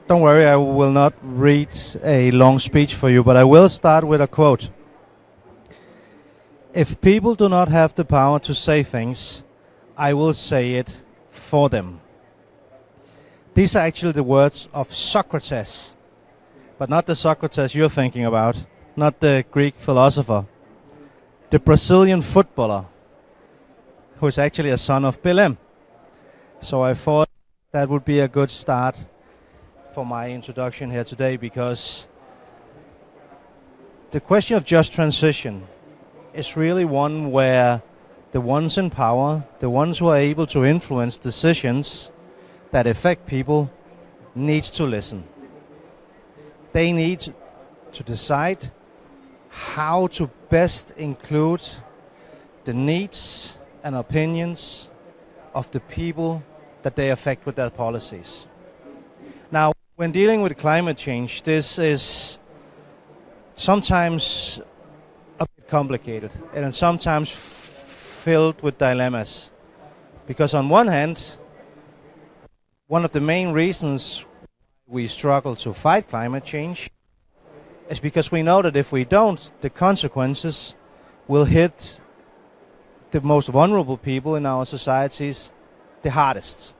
Don't worry, I will not read a long speech for you, but I will start with a quote. If people do not have the power to say things, I will say it for them. These are actually the words of Sócrates, but not the Sócrates you're thinking about, not the Greek philosopher, the Brazilian footballer, who is actually a son of Belém. So I thought that would be a good start for my introduction here today, because the question of just transition is really one where the ones in power, the ones who are able to influence decisions that affect people, needs to listen. They need to decide how to best include the needs and opinions of the people that they affect with their policies. Now, when dealing with climate change, this is sometimes a bit complicated and sometimes filled with dilemmas. Because on one hand, one of the main reasons we struggle to fight climate change is because we know that if we don't, the consequences will hit the most vulnerable people in our societies the hardest.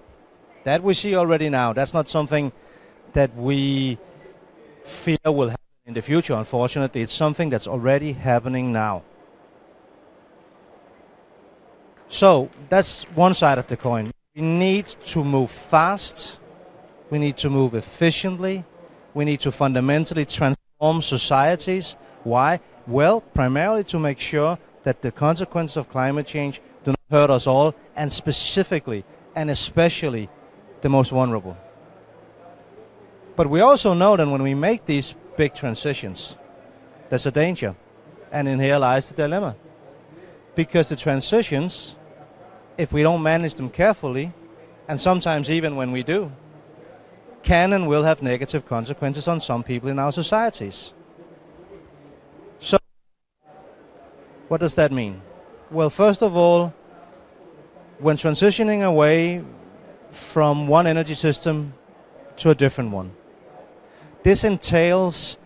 That we see already now. That's not something that we fear will happen in the future, unfortunately. It's something that's already happening now. So that's one side of the coin. We need to move fast. We need to move efficiently. We need to fundamentally transform societies. Why? Well, primarily to make sure that the consequences of climate change do not hurt us all, and specifically and especially the most vulnerable. But we also know that when we make these big transitions, there's a danger. And in here lies the dilemma. Because the transitions, if we don't manage them carefully, and sometimes even when we do, can and will have negative consequences on some people in our societies. So, what does that mean? Well, first of all, when transitioning away from one energy system to a different one, this entails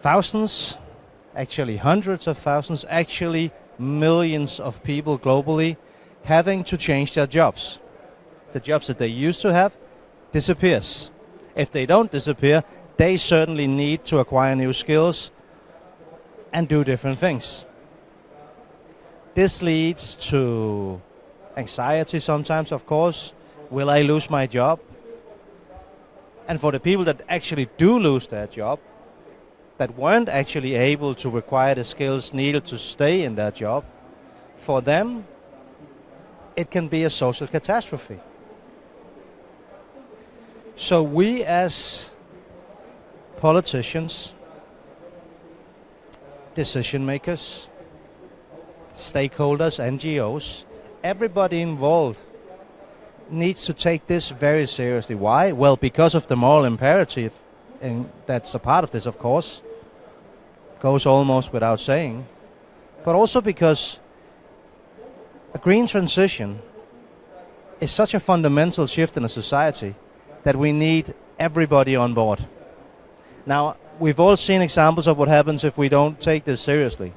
thousands, actually hundreds of thousands, actually millions of people globally having to change their jobs. The jobs that they used to have disappears. If they don't disappear, they certainly need to acquire new skills and do different things. This leads to anxiety sometimes, of course. Will I lose my job? And for the people that actually do lose their job, that weren't actually able to acquire the skills needed to stay in their job, for them, it can be a social catastrophe. So we as politicians, decision makers, stakeholders, NGOs, everybody involved needs to take this very seriously. Why? Well, because of the moral imperative, and that's a part of this, of course, goes almost without saying, but also because a green transition is such a fundamental shift in a society that we need everybody on board. Now, we've all seen examples of what happens if we don't take this seriously.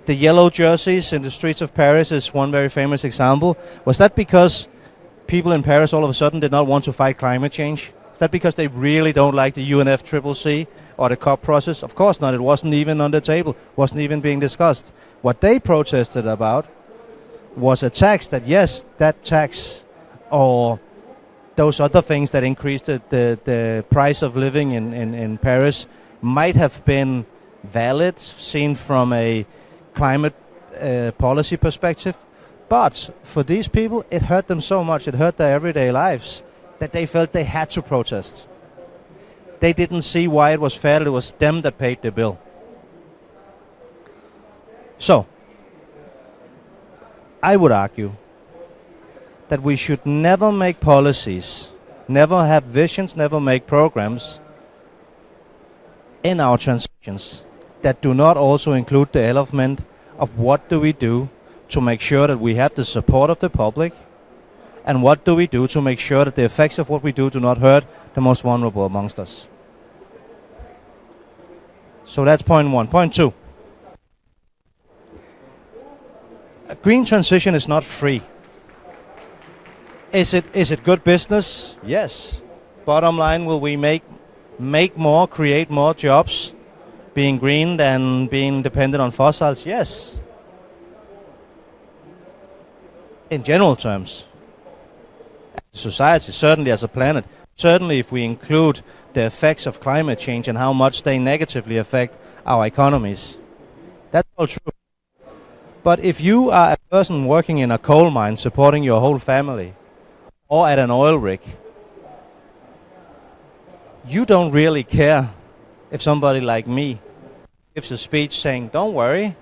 The yellow jerseys in the streets of Paris is one very famous example. Was that because people in Paris all of a sudden did not want to fight climate change? Is that because they really don't like the UNFCCC or the COP process? Of course not. It wasn't even on the table, wasn't even being discussed. What they protested about was a tax that, yes, that tax or those other things that increased the price of living in Paris might have been valid, seen from a climate policy perspective. But for these people, it hurt them so much, it hurt their everyday lives, that they felt they had to protest. They didn't see why it was fair that it was them that paid the bill. So, I would argue that we should never make policies, never have visions, never make programs in our transitions that do not also include the element of what do we do to make sure that we have the support of the public And what do we do to make sure that the effects of what we do not hurt the most vulnerable amongst us? So that's point one. Point two. A green transition is not free. Is it good business? Yes. Bottom line, will we make more, create more jobs being green than being dependent on fossils? Yes. In general terms. As a society, certainly as a planet, certainly if we include the effects of climate change and how much they negatively affect our economies. That's all true. But if you are a person working in a coal mine supporting your whole family, or at an oil rig, you don't really care if somebody like me gives a speech saying, don't worry,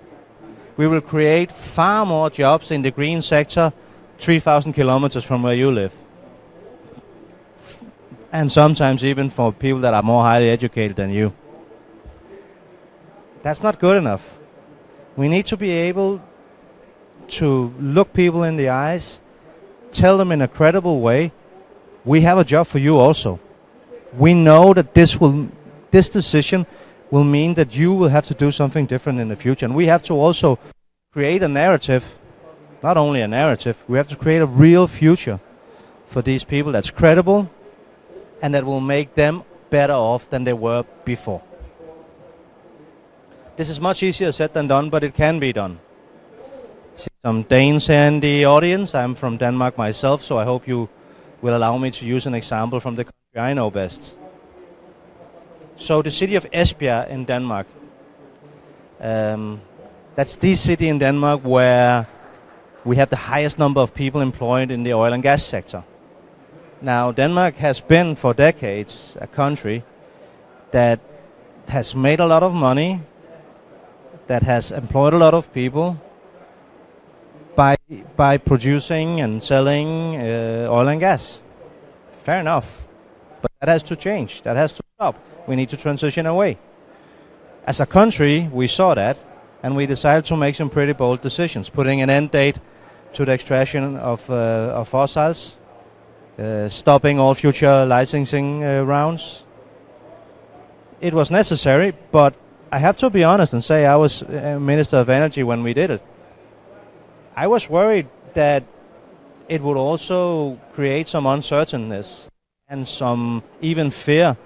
we will create far more jobs in the green sector 3,000 kilometers from where you live. And sometimes even for people that are more highly educated than you. That's not good enough. We need to be able to look people in the eyes, tell them in a credible way, we have a job for you also. We know that this decision will mean that you will have to do something different in the future. And we have to also create a narrative, not only a narrative, we have to create a real future for these people that's credible and that will make them better off than they were before. This is much easier said than done, but it can be done. See some Danes here in the audience. I'm from Denmark myself, so I hope you will allow me to use an example from the country I know best. So the city of Esbjerg in Denmark, that's the city in Denmark where we have the highest number of people employed in the oil and gas sector. Now, Denmark has been for decades a country that has made a lot of money, that has employed a lot of people by producing and selling oil and gas. Fair enough. But that has to change. That has to stop. We need to transition away. As a country, we saw that, and we decided to make some pretty bold decisions, putting an end date to the extraction of fossils, stopping all future licensing rounds. It was necessary, but I have to be honest and say I was Minister of Energy when we did it. I was worried that it would also create some uncertainness and some even fear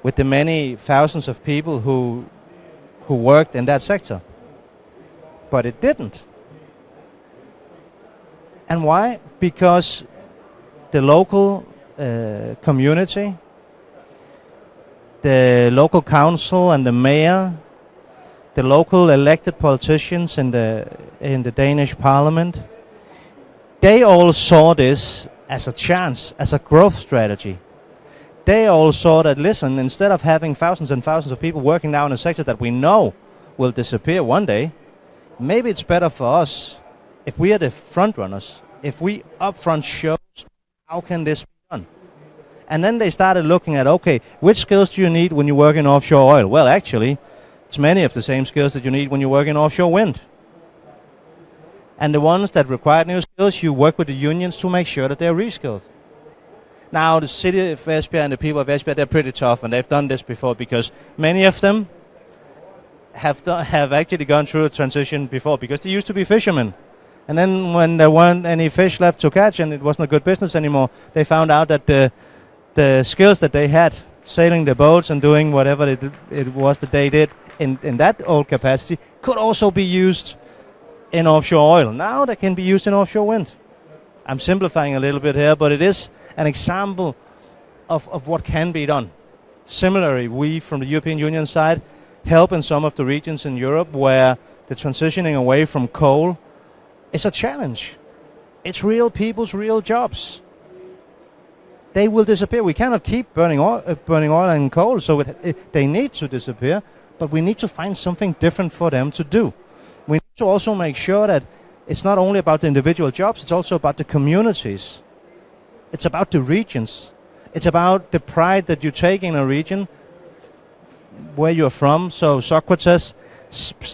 with the many thousands of people who worked in that sector. But it didn't. And why? Because the local community, the local council and the mayor, the local elected politicians in the Danish parliament, they all saw this as a chance, as a growth strategy. They all saw that, listen, instead of having thousands and thousands of people working now in a sector that we know will disappear one day, maybe it's better for us if we are the front runners, if we upfront show how can this be done. And then they started looking at, okay, which skills do you need when you work in offshore oil? Well, actually, it's many of the same skills that you need when you work in offshore wind. And the ones that require new skills, you work with the unions to make sure that they're reskilled. Now, the city of Esbjerg and the people of Esbjerg, they're pretty tough, and they've done this before because many of them have actually gone through a transition before because they used to be fishermen. And then when there weren't any fish left to catch and it wasn't a good business anymore, they found out that the skills that they had, sailing the boats and doing whatever it was that they did in that old capacity, could also be used in offshore oil. Now they can be used in offshore wind. I'm simplifying a little bit here, but it is an example of what can be done. Similarly, we from the European Union side help in some of the regions in Europe where the transitioning away from coal is a challenge. It's real people's real jobs. They will disappear. We cannot keep burning oil and coal, so they need to disappear, but we need to find something different for them to do. We need to also make sure that it's not only about the individual jobs, it's also about the communities. It's about the regions. It's about the pride that you take in a region where you're from. So Sócrates,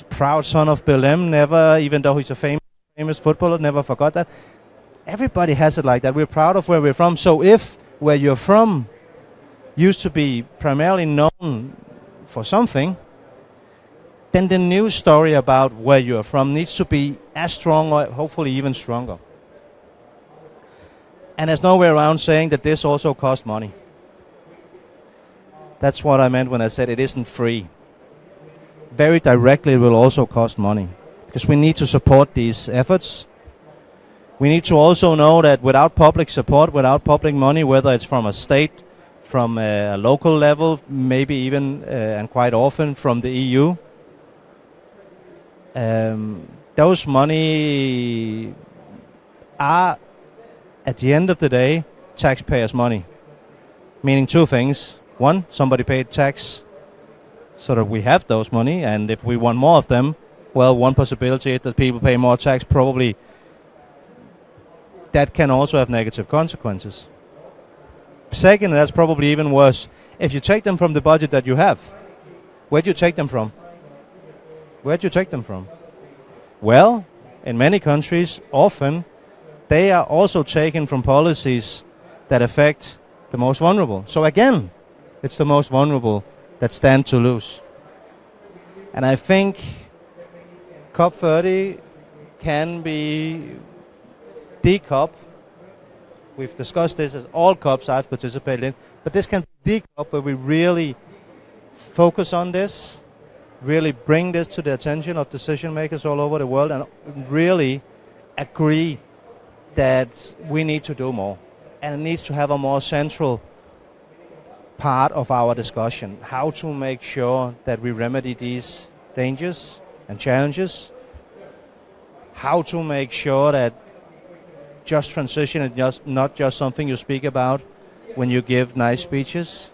proud son of Belém, never, even though he's a famous footballer, never forgot that. Everybody has it like that. We're proud of where we're from. So if where you're from used to be primarily known for something, then the news story about where you are from needs to be as strong or hopefully even stronger. And there's no way around saying that this also costs money. That's what I meant when I said it isn't free. Very directly, it will also cost money, because we need to support these efforts. We need to also know that without public support, without public money, whether it's from a state, from a local level, maybe even, and quite often from the EU, those money are, at the end of the day, taxpayers' money. Meaning two things. One, somebody paid tax so that we have those money, and if we want more of them, well, one possibility is that people pay more tax. Probably that can also have negative consequences. Second, and that's probably even worse, if you take them from the budget that you have, where do you take them from? Where do you take them from? Well, in many countries, often, they are also taken from policies that affect the most vulnerable. So again, it's the most vulnerable that stand to lose. And I think COP30 can be the COP. We've discussed this as all COPs I've participated in, but this can be the COP where we really focus on this, really bring this to the attention of decision makers all over the world, and really agree that we need to do more. And it needs to have a more central part of our discussion, how to make sure that we remedy these dangers and challenges, how to make sure that just transition is not just something you speak about when you give nice speeches,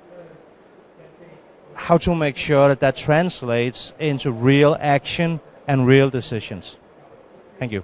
how to make sure that that translates into real action and real decisions. Thank you.